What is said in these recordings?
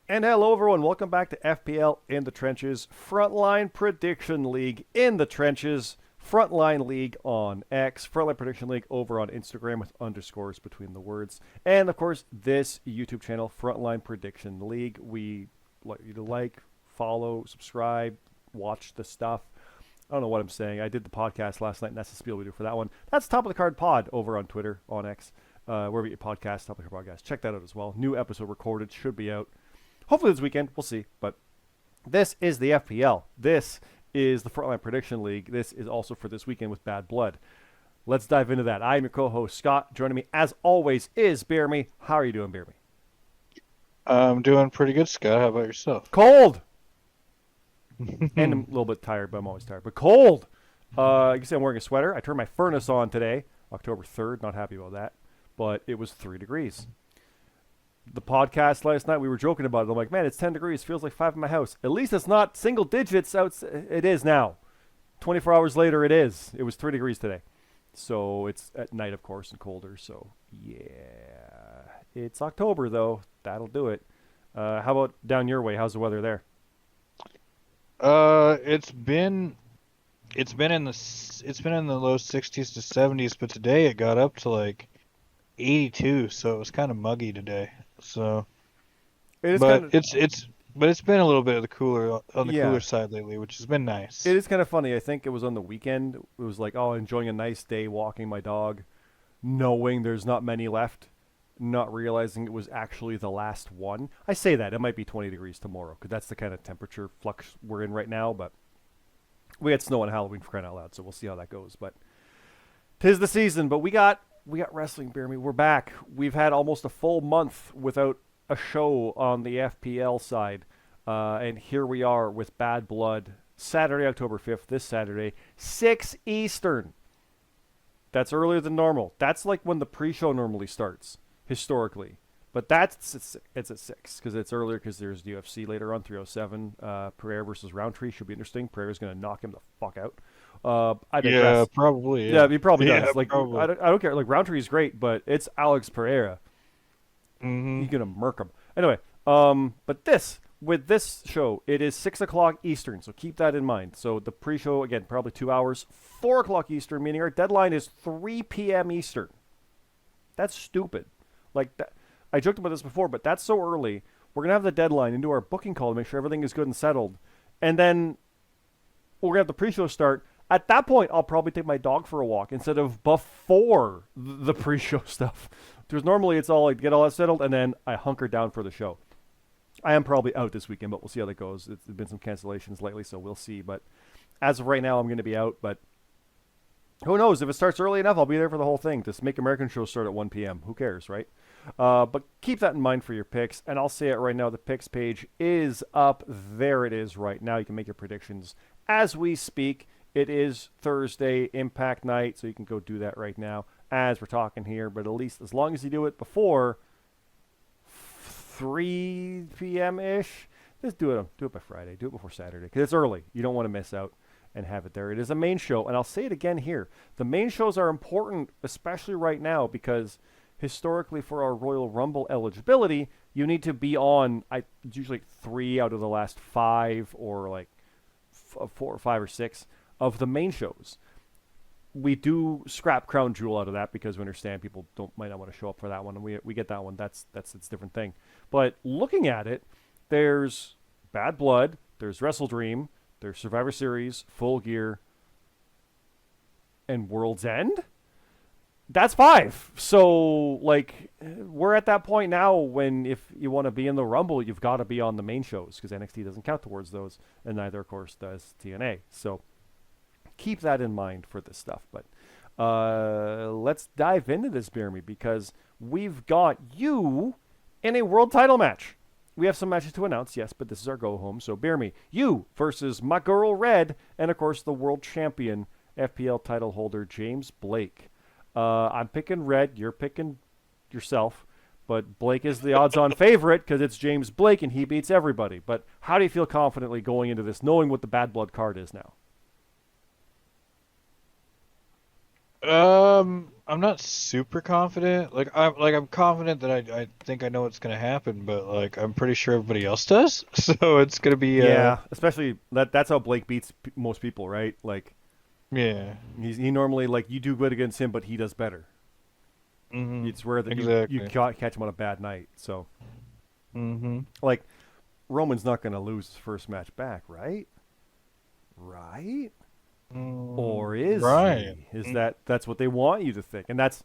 And hello, everyone. Welcome back to FPL in the Trenches, Frontline Prediction League in the Trenches, Frontline League on X, Frontline Prediction League over on Instagram with underscores between the words. And of course, this YouTube channel, Frontline Prediction League. We like you to follow, subscribe, watch the stuff. I don't know what I'm saying. I did the podcast last night, and that's the spiel we do for that one. That's Top of the Card Pod over on Twitter, on X, wherever you get your podcast, Top of the Card Podcast. Check that out as well. New episode recorded, should be out hopefully this weekend. We'll see. But this is the FPL. This is the Frontline Prediction League. This is also for this weekend with Bad Blood. Let's dive into that. I am your co-host, Scott. Joining me, as always, is BeerMe. How are you doing, BeerMe? I'm doing pretty good, Scott. How about yourself? Cold! And I'm a little bit tired, but I'm always tired. But cold! You can see I'm wearing a sweater. I turned my furnace on today, October 3rd. Not happy about that. But it was 3 degrees. The podcast last night, we were joking about it. I'm like, man, it's 10 degrees. Feels like 5 in my house. At least it's not single digits. It is now. 24 hours later, it is. It was 3 degrees today. So it's at night, of course, and colder. So, yeah. It's October, though. That'll do it. How about down your way? How's the weather there? It's been in the low 60s to 70s, but today it got up to like 82, so it was kind of muggy today. So, It is but kind of it's been a little bit of the cooler on the yeah. cooler side lately, which has been nice. It is kind of funny. I think it was on the weekend. It was like, oh, enjoying a nice day walking my dog, knowing there's not many left, not realizing it was actually the last one. I say that. It might be 20 degrees tomorrow because that's the kind of temperature flux we're in right now. But we had snow on Halloween for crying out loud, so we'll see how that goes. But 'tis the season. But we got wrestling, Beer Me. We're back. We've had almost a full month without a show on the FPL side. And here we are with Bad Blood, Saturday, October 5th, this Saturday, 6 Eastern. That's earlier than normal. That's like when the pre-show normally starts, historically. But it's at 6 because it's earlier because there's UFC later on, 307. Pereira versus Roundtree should be interesting. Pereira's going to knock him the fuck out. I Yeah, digress. probably. Yeah, Yeah, he probably yeah, does. Like, probably. I don't care. Like, Roundtree's great, but it's Alex Pereira. Mm-hmm. He's gonna murk him. Anyway, but with this show, it is 6 o'clock Eastern, so keep that in mind. So the pre-show again, probably 2 hours. 4 o'clock Eastern, meaning our deadline is 3 p.m. Eastern. That's stupid. Like that, I joked about this before, but that's so early. We're gonna have the deadline into our booking call to make sure everything is good and settled, and then we're gonna have the pre-show start. At that point, I'll probably take my dog for a walk instead of before the pre-show stuff. Because normally it's all like get all that settled and then I hunker down for the show. I am probably out this weekend, but we'll see how that goes. There's been some cancellations lately, so we'll see. But as of right now, I'm going to be out. But who knows? If it starts early enough, I'll be there for the whole thing. This Make American show start at 1 p.m. Who cares, right? But keep that in mind for your picks. And I'll say it right now. The picks page is up. There it is right now. You can make your predictions as we speak. It is Thursday Impact Night, so you can go do that right now as we're talking here. But at least as long as you do it before 3 p.m. ish, just do it by Friday. Do it before Saturday because it's early. You don't want to miss out and have it there. It is a main show, and I'll say it again here. The main shows are important, especially right now, because historically for our Royal Rumble eligibility, you need to be on. It's usually 3 out of the last 5, or like 4 or 5 or 6 of the main shows. We do scrap Crown Jewel out of that because we understand people might not want to show up for that one, and we get that one. That's it's a different thing. But looking at it, there's Bad Blood, there's Wrestle Dream, there's Survivor Series, Full Gear, and World's End. That's 5. So like we're at that point now when if you want to be in the Rumble, you've got to be on the main shows because NXT doesn't count towards those, and neither, of course, does TNA. So keep that in mind for this stuff. But let's dive into this, BeerMe, because we've got you in a world title match. We have some matches to announce, yes, but this is our go home. So BeerMe, you versus my girl Red, and of course the world champion FPL title holder James Blake. I'm picking Red. You're picking yourself. But Blake is the odds-on favorite because it's James Blake and he beats everybody. But how do you feel confidently going into this, knowing what the Bad Blood card is now? I'm not super confident. I'm confident that I think I know what's gonna happen, but like I'm pretty sure everybody else does. So it's gonna be Yeah, especially that's how Blake beats most people, right? Like yeah. he normally like you do good against him, but he does better. Mhm. It's rare that you Exactly. catch him on a bad night. So Mhm. like Roman's not going to lose his first match back, right? Right? Or is Right. he? Is that's what they want you to think, and that's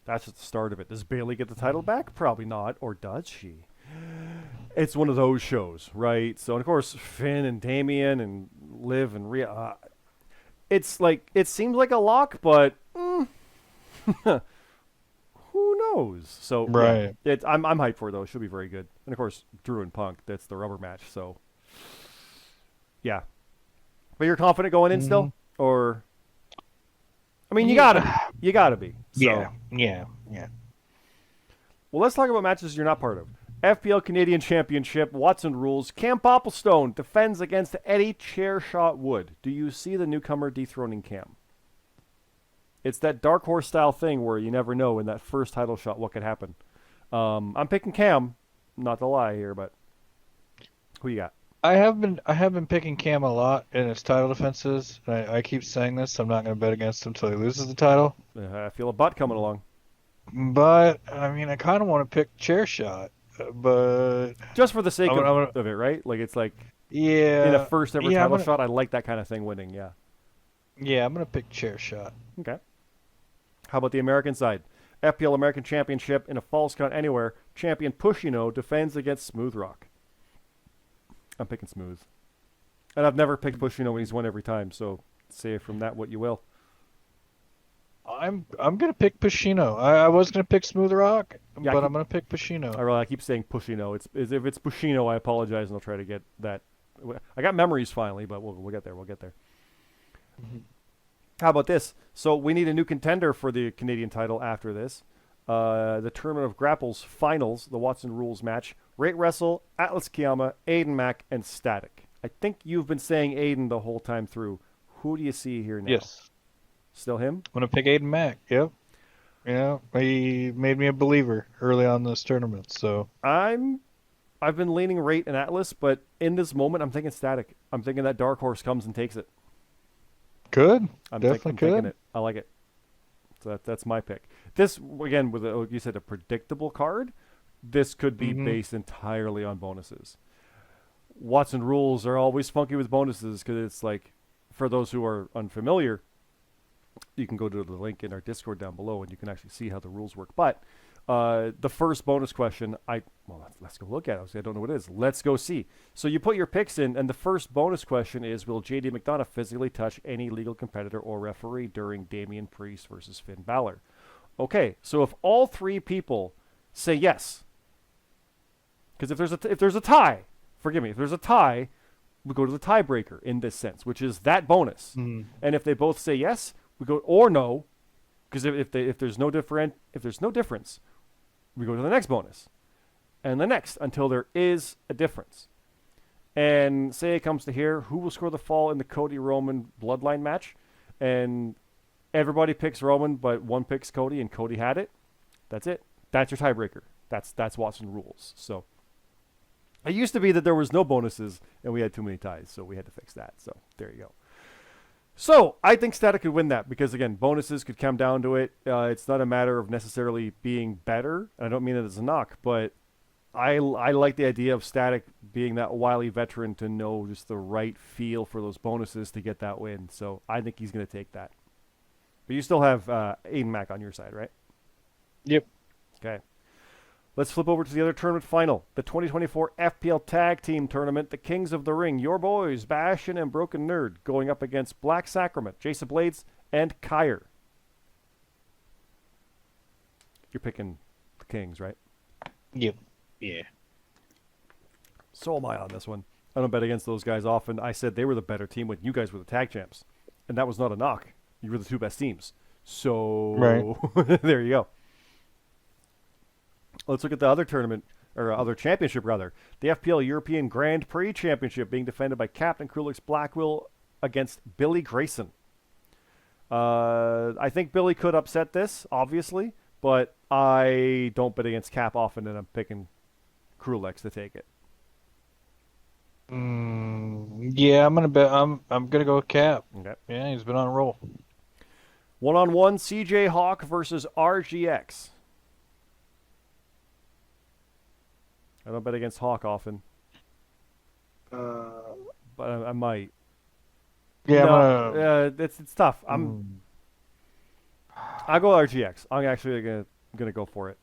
just the start of it. Does Bailey get the title back? Probably not, or does she? It's one of those shows, right? So, and of course, Finn and Damien and Liv and Rhea. It's like it seems like a lock, but who knows? So yeah, Right. I'm hyped for it though. It should be very good. And of course, Drew and Punk. That's the rubber match. So yeah, but you're confident going in Mhm. still, or I mean, you gotta be. Yeah. You gotta be. So Yeah. Yeah. Yeah. well, let's talk about matches you're not part of. FPL Canadian Championship, Watson rules. Cam Popplestone defends against Eddie Chairshot Wood. Do you see the newcomer dethroning Cam? It's that dark horse style thing where you never know in that first title shot what could happen. I'm picking Cam, not to lie here, but who you got? I have been picking Cam a lot in his title defenses. I keep saying this. I'm not going to bet against him until he loses the title. I feel a butt coming along. But I mean, I kind of want to pick chair shot. But Just for the sake I'm gonna, of it, right? Like it's like in a yeah, first ever yeah, title shot, I like that kind of thing winning. Yeah. I'm gonna pick chair shot. Okay. How about the American side? FPL American Championship in a false count anywhere. Champion Pushino defends against Smooth Rock. I'm picking Smooth. And I've never picked Pushino when he's won every time, so say from that what you will. I'm gonna pick Pacino. I was gonna pick Smooth Rock, Yeah, but I'm gonna pick Pacino. I keep saying Pushino. If it's Pushino, I apologize and I'll try to get that. I got memories finally, but we'll get there. We'll get there. Mhm. How about this? So we need a new contender for the Canadian title after this. The Tournament of Grapples finals, the Watson Rules match. Rate Wrestle, Atlas Kiyama, Aiden Mack, and Static. I think you've been saying Aiden the whole time through. Who do you see here now? Yes, Still him? I'm gonna pick Aiden Mack. Yep. Yeah, he made me a believer early on this tournament. So I've been leaning Rate and Atlas, but in this moment I'm thinking Static. I'm thinking that Dark Horse comes and takes it. good, I'm definitely thinking good. it. I like it. So that's my pick. This again with like you said a predictable card. This could be Hmm. based entirely on bonuses. Watson rules are always funky with bonuses because it's like, for those who are unfamiliar, you can go to the link in our Discord down below and you can actually see how the rules work. But the first bonus question, let's go look at it. I don't know what it is. Let's go see. So you put your picks in, and the first bonus question is: will JD McDonough physically touch any legal competitor or referee during Damian Priest versus Finn Balor? Okay, so if all three people say yes, because if there's a tie, forgive me, if there's a tie, we go to the tiebreaker in this sense, which is that bonus. Mm. And if they both say yes, we go or no, because if there's no difference, we go to the next bonus, and the next until there is a difference. And say it comes to here, who will score the fall in the Cody Roman Bloodline match? And everybody picks Roman, but one picks Cody, and Cody had it. That's it. That's your tiebreaker. That's Watson rules. So it used to be that there was no bonuses and we had too many ties, so we had to fix that. So there you go. So I think Static could win that because again, bonuses could come down to it. It's not a matter of necessarily being better. I don't mean it as a knock, but I like the idea of Static being that wily veteran to know just the right feel for those bonuses to get that win. So I think he's going to take that. But you still have Aiden Mack on your side, right? Yep. Okay. Let's flip over to the other tournament final, the 2024 FPL Tag Team Tournament, the Kings of the Ring, your boys, Bastion and Broken Nerd, going up against Black Sacrament, Jason Blades, and Kyer. You're picking the Kings, right? Yep. Yeah. So am I on this one. I don't bet against those guys often. I said they were the better team when you guys were the tag champs. And that was not a knock. You were the two best teams. So Right. there you go. Let's look at the other tournament, or other championship rather. The FPL European Grand Prix Championship being defended by Captain Krulix Blackwell against Billy Grayson. I think Billy could upset this, obviously, but I don't bet against Cap often, and I'm picking Krulex to take it. Yeah, I'm gonna bet. I'm gonna go with Cap. Okay. Yeah, he's been on a roll. 1-on-1, CJ Hawk versus RGX. I don't bet against Hawk often, but I might. Yeah, No, it's tough. I'll go RGX. I'm actually gonna go for it.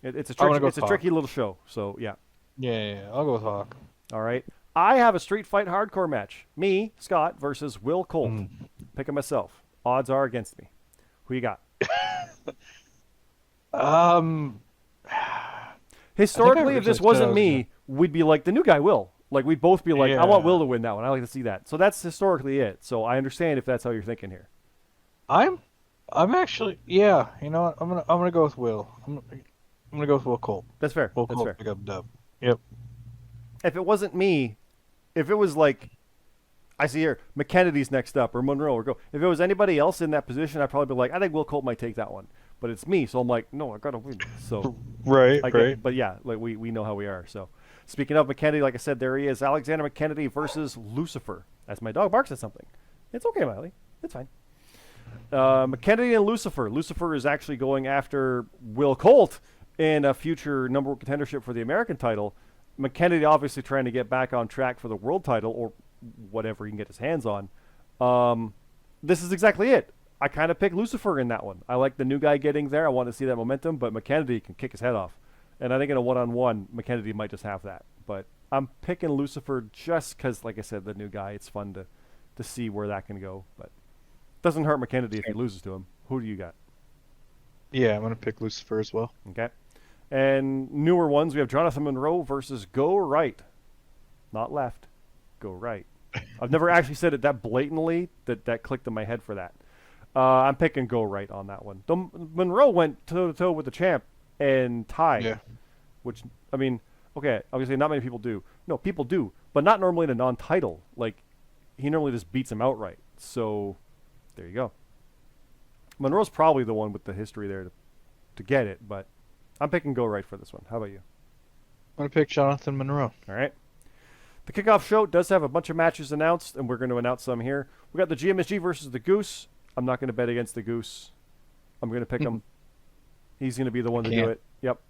It's a tricky little show. So yeah. Yeah, I'll go with Hawk. All right. I have a street fight hardcore match. Me, Scott, versus Will Colt. Picking myself. Odds are against me. Who you got? Historically, if this wasn't me, we'd be like, the new guy Will. Like, we'd both be like, I want Will to win that one. I like to see that. So that's historically it. So I understand if that's how you're thinking here. I'm actually, yeah. You know what? I'm gonna go with Will. I'm gonna go with Will Colt. That's fair. Will That's Colt fair. pick up dub. Yep. If it wasn't me, if it was like, I see here, McKennedy's next up, or Monroe, or go. If it was anybody else in that position, I'd probably be like, I think Will Colt might take that one. But it's me, so I'm like, no, I gotta win. So right. But yeah, like we know how we are. So speaking of McKennedy, like I said, there he is, Alexander McKennedy versus Lucifer. As my dog barks at something. It's okay, Miley. It's fine. McKennedy and Lucifer. Lucifer is actually going after Will Colt in a future number one contendership for the American title. McKennedy obviously trying to get back on track for the world title or whatever he can get his hands on. This is exactly it. I kind of picked Lucifer in that one. I like the new guy getting there. I want to see that momentum, but McKennedy can kick his head off. And I think in a one-on-one, McKennedy might just have that. But I'm picking Lucifer just because, like I said, the new guy, it's fun to see where that can go. But doesn't hurt McKennedy if he loses to him. Who do you got? Yeah, I'm gonna pick Lucifer as well. Okay. And newer ones, we have Jonathan Monroe versus Go Right. Not left. Go right. I've never actually said it that blatantly that clicked in my head for that. I'm picking Go Right on that one. Monroe went toe-to-toe with the champ and tied. Yeah. Which, I mean, okay, obviously not many people do. No, people do, but not normally in a non-title. Like, he normally just beats him outright. So, there you go. Monroe's probably the one with the history there to get it, but I'm picking Go Right for this one. How about you? I'm gonna pick Jonathan Monroe. All right. The Kickoff show does have a bunch of matches announced, and we're going to announce some here. We got the GMSG versus the Goose. I'm not going to bet against the Goose. I'm going to pick him. He's going to be the one to do it. Yep.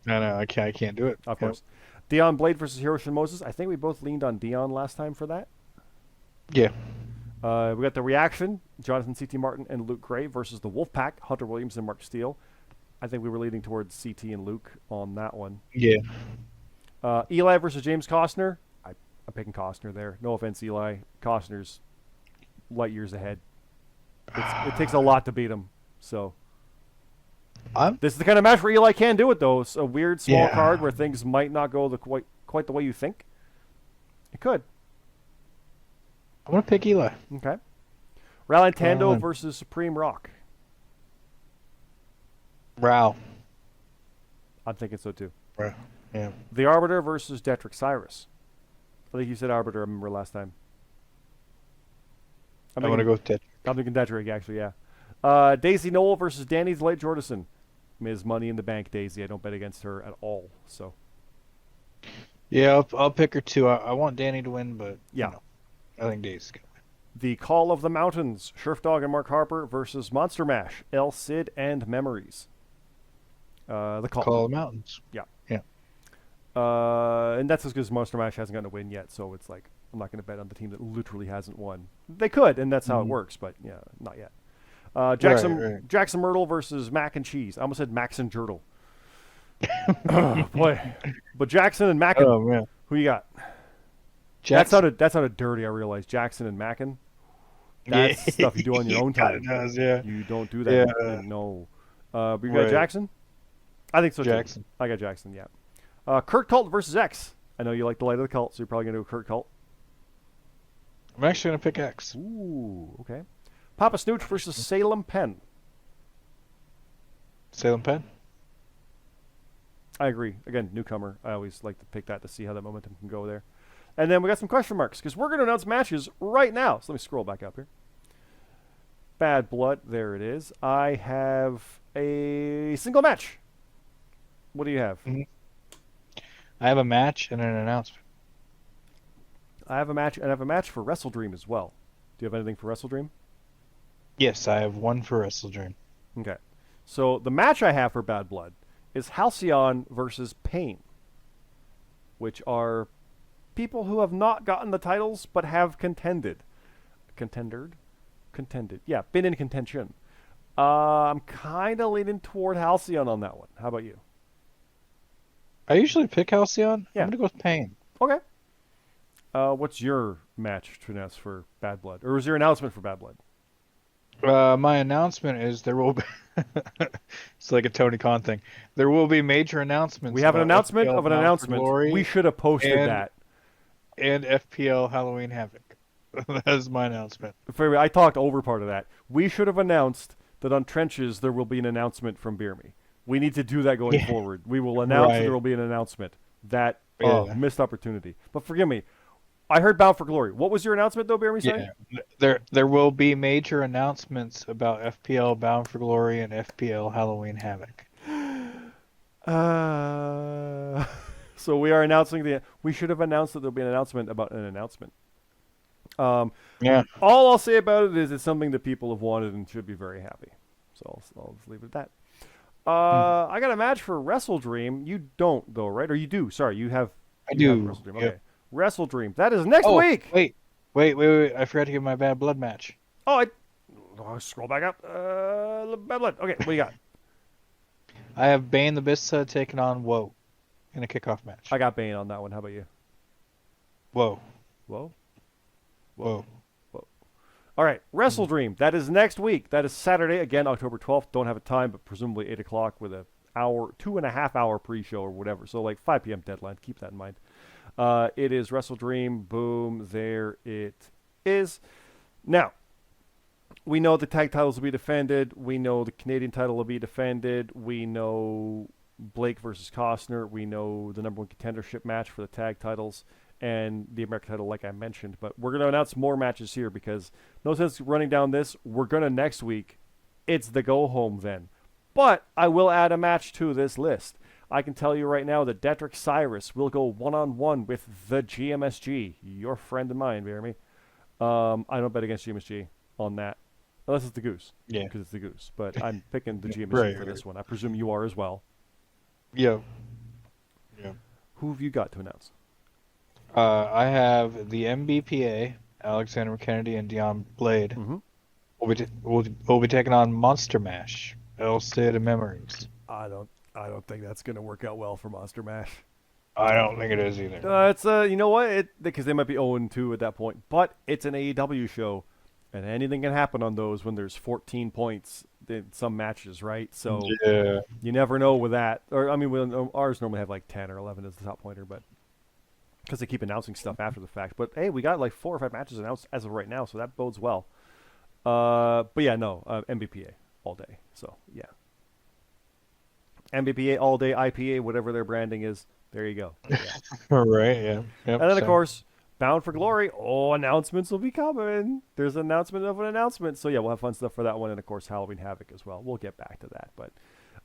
No, I can't do it. Of course. Dion Blade versus Hiroshi Moses. I think we both leaned on Dion last time for that. Yeah. We got the Reaction, Jonathan C.T. Martin and Luke Gray versus the Wolfpack, Hunter Williams and Mark Steele. I think we were leaning towards C.T. and Luke on that one. Yeah. Eli versus James Costner. I'm picking Costner there. No offense, Eli. Costner's light years ahead. It takes a lot to beat him. So this is the kind of match where Eli can do it, though. It's a weird small card where things might not go quite the way you think. It could. I'm gonna pick Eli. Okay. Ralantando versus Supreme Rock. Row. I'm thinking so too. Row. Yeah. The Arbiter versus Detrick Cyrus. I think you said Arbiter, I remember last time. I'm going to go with Detrick. I'm thinking Detrick, actually, yeah. Daisy Noel versus Danny the Light Jordison. Ms. Money in the Bank Daisy. I don't bet against her at all. So. Yeah, I'll pick her too. I want Danny to win, but yeah, I think Daisy's going to win. The Call of the Mountains. Sheriff Dog and Mark Harper versus Monster Mash. El Cid and Memories. The Call of the Mountains. Yeah. Yeah. And that's because Monster Mash hasn't gotten a win yet, so it's like I'm not going to bet on the team that literally hasn't won. They could, and that's how it works, but yeah, not yet. Jackson Myrtle versus Mac and Cheese. I almost said Max and Jurtle. Oh, boy. But Jackson and Mackin. Oh, man. Who you got? Jackson. That sounded dirty, I realize. Jackson and Mackin. That's stuff you do on your own time. Does, yeah. You don't do that. Yeah. No. But you got Jackson? I think so, Jackson. Too. I got Jackson, yeah. Kurt Cult versus X. I know you like the light of the cult, so you're probably going to do Kurt Cult. I'm actually going to pick X. Ooh, okay. Papa Snooch versus Salem Penn. Salem Penn? I agree. Again, newcomer. I always like to pick that to see how that momentum can go there. And then we got some question marks because we're going to announce matches right now. So let me scroll back up here. Bad Blood. There it is. I have a single match. What do you have? Mhm. I have a match and an announcement. I have a match, and I have a match for Wrestle Dream as well. Do you have anything for Wrestle Dream? Yes, I have one for Wrestle Dream. Okay. So the match I have for Bad Blood is Halcyon versus Pain, which are people who have not gotten the titles but have contended. Contended. Yeah, been in contention. I'm kind of leaning toward Halcyon on that one. How about you? I usually pick Halcyon. Yeah. I'm gonna go with Pain. Okay. What's your match to announce for Bad Blood? Or was your announcement for Bad Blood? My announcement is there will be. It's like a Tony Khan thing. There will be major announcements. We have an about announcement FPL of an Bound for announcement. Glory We should have posted and- that. and FPL Halloween Havoc. That is my announcement. I talked over part of that. We should have announced that on Trenches there will be an announcement from BeerMe. We need to do that going Yeah. forward. We will announce that Right. there will be an announcement. That Yeah. missed opportunity. But forgive me. I heard Bound for Glory. What was your announcement though, BeerMe? Sorry? Yeah, there will be major announcements about FPL Bound for Glory and FPL Halloween Havoc. So we are announcing we should have announced that there'll be an announcement about an announcement. Yeah. All I'll say about it is it's something that people have wanted and should be very happy. So I'll just leave it at that. I got a match for Wrestle Dream. You don't though, right? Or you do? Sorry, you have. I you have do. Wrestle Dream. Yep. Okay. Wrestle Dream. That is next Oh, week. wait! I forgot to give my Bad Blood match. Oh, scroll back up. Bad Blood. Okay, what do you got? I have Bane the Bissa taking on Woe in a kickoff match. I got Bane on that one. How about you? Whoa. Whoa. All right, Wrestle Dream. That is next week. That is Saturday, again, October 12th. Don't have a time, but presumably 8 o'clock with a 2.5 hour pre-show or whatever. So like 5 p.m. deadline. Keep that in mind. It is Wrestle Dream. Boom. There it is. Now, we know the tag titles will be defended. We know the Canadian title will be defended. We know Blake versus Costner. We know the number one contendership match for the tag titles and the American title, like I mentioned. But we're going to announce more matches here because no sense running down this. We're going to next week. It's the go-home then. But I will add a match to this list. I can tell you right now that Detrick Cyrus will go one-on-one with the GMSG, your friend and mine, BeerMe. I don't bet against GMSG on that. Unless it's the Goose. Yeah. Because it's the Goose. But I'm picking the GMSG Right, for right. this one. I presume you are as well. Yeah. Who have you got to announce? I have the MBPA, Alexander Kennedy and Dion Blade. Mm-hmm. Will be taking on Monster Mash, El Cid of Memories. I don't think that's going to work out well for Monster Mash. I don't think it is either. It's you know what? Because they might be 0-2 at that point. But it's an AEW show, and anything can happen on those when there's 14 points in some matches, right? So Yeah. you never know with that. Or I mean, ours normally have like 10 or 11 as the top pointer, but because they keep announcing stuff after the fact. But hey, we got like 4 or 5 matches announced as of right now, so that bodes well. But yeah, no, MBPA all day. So yeah, MBPA all day, IPA, whatever their branding is. There you go. Yeah. Right. Yeah. Yep, And then, of so- course, Bound for Glory. Oh, announcements will be coming. There's an announcement of an announcement. So, yeah, we'll have fun stuff for that one. And, of course, Halloween Havoc as well. We'll get back to that. But,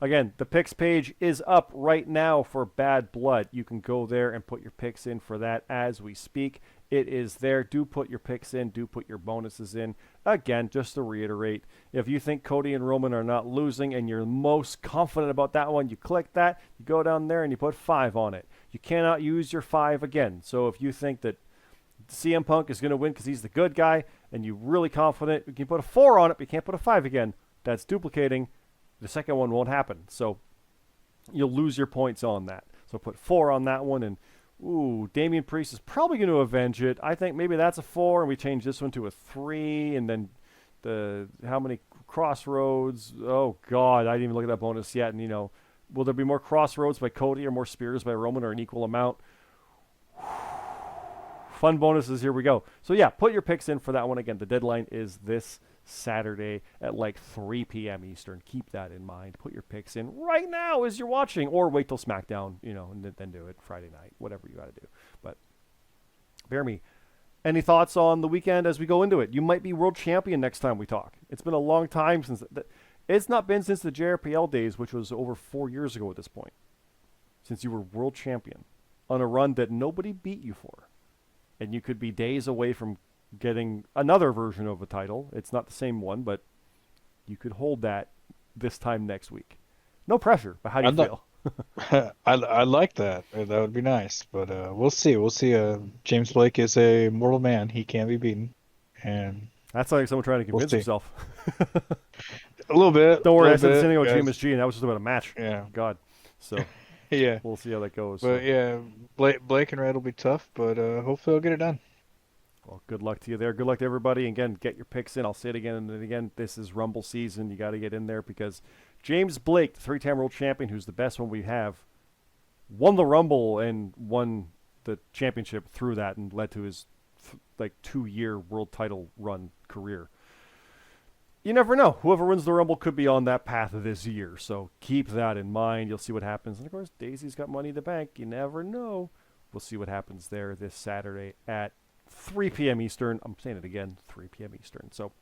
again, the picks page is up right now for Bad Blood. You can go there and put your picks in for that as we speak. It is there. Do put your picks in. Do put your bonuses in. Again, just to reiterate, if you think Cody and Roman are not losing and you're most confident about that one, you click that. You go down there and you put 5 on it. You cannot use your 5 again. So if you think that CM Punk is going to win because he's the good guy and you're really confident, you can put a 4 on it, but you can't put a 5 again. That's duplicating. The second one won't happen. So you'll lose your points on that. So put 4 on that one. And, ooh, Damian Priest is probably going to avenge it. I think maybe that's a 4, and we change this one to a 3. And then how many Crossroads? Oh, God, I didn't even look at that bonus yet. And, will there be more Crossroads by Cody or more Spears by Roman or an equal amount? Fun bonuses, here we go. So, yeah, put your picks in for that one. Again, the deadline is this Saturday at like 3 p.m. Eastern. Keep that in mind. Put your picks in right now as you're watching, or wait till SmackDown, and then do it Friday night, whatever you got to do. But, BeerMe, Any thoughts on the weekend as we go into it? You might be world champion next time we talk. It's been a long time since it's not been since the JRPL days, which was over 4 years ago at this point, since you were world champion on a run that nobody beat you for. And you could be days away from getting another version of a title. It's not the same one, but you could hold that this time next week. No pressure, but how do you feel? I like that. That would be nice, but we'll see. We'll see. James Blake is a mortal man. He can be beaten, and that's like someone trying to convince himself. A little bit. Don't worry, I said the same thing about GMSG, and that was just about a match. Yeah. God. So yeah, we'll see how that goes. But yeah, Blake and Red will be tough, but hopefully I'll get it done. Well, good luck to you there. Good luck to everybody. Again, get your picks in. I'll say it again and again. This is Rumble season. You got to get in there because James Blake, the 3-time world champion, who's the best one we have, won the Rumble and won the championship through that and led to his 2-year world title run career. You never know. Whoever wins the Rumble could be on that path this year. So keep that in mind. You'll see what happens. And, of course, Daisy's got Money in the Bank. You never know. We'll see what happens there this Saturday at 3 p.m. Eastern. I'm saying it again, 3 p.m. Eastern. So,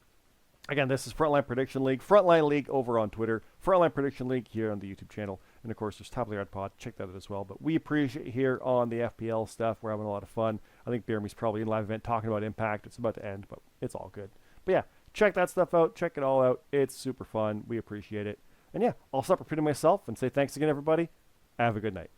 again, this is Frontline Prediction League. Frontline League over on Twitter. Frontline Prediction League here on the YouTube channel. And, of course, there's Top of the Yard Pod. Check that out as well. But we appreciate here on the FPL stuff. We're having a lot of fun. I think BeerMe's probably in live event talking about Impact. It's about to end, but it's all good. But, yeah, check that stuff out. Check it all out. It's super fun. We appreciate it. And, yeah, I'll stop repeating myself and say thanks again, everybody. Have a good night.